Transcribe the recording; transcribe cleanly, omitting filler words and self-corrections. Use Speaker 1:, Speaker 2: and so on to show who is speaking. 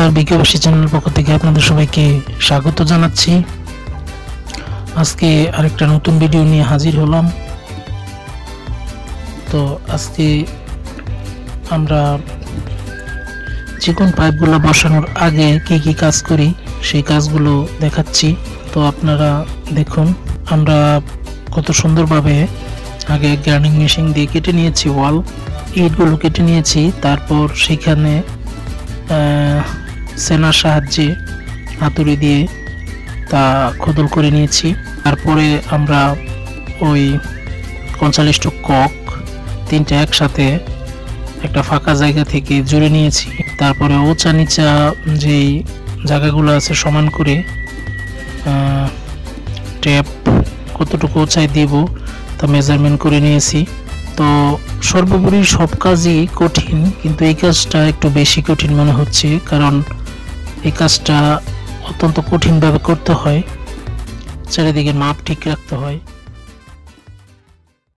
Speaker 1: নমস্কার, বিকেবাসী চ্যানেলের পক্ষ থেকে আপনাদের সবাইকে স্বাগত জানাচ্ছি। আজকে আরেকটা নতুন ভিডিও নিয়ে হাজির হলাম। তো আজকে আমরা চিকন পাইপগুলো বসানোর আগে কি কি কাজ করি সেই কাজগুলো দেখাচ্ছি। তো আপনারা দেখুন, আমরা কত সুন্দরভাবে আগে গ্রাইন্ডিং মেশিন দিয়ে কেটে নিয়েছি ওয়াল, ইটগুলো কেটে নিয়েছি। তারপর সেখানে সেনার সাহায্যে হাতুড়ি দিয়ে তা খোদল করে নিয়েছি। তারপরে আমরা ওই 45টা কক তিনটা একসাথে একটা ফাঁকা জায়গা থেকে জুড়ে নিয়েছি। তারপরে ওচা নিচা যেই জায়গাগুলো আছে সমান করে ট্যাপ কতটুকু ওচায় দিব তা মেজারমেন্ট করে নিয়েছি। তো সর্বোপরি সব কাজই কঠিন, কিন্তু এই কাজটা একটু বেশি কঠিন মনে হচ্ছে, কারণ এই কাজটা অত্যন্ত কঠিনভাবে করতে হয়, চারিদিকে মাপ ঠিক রাখতে হয়।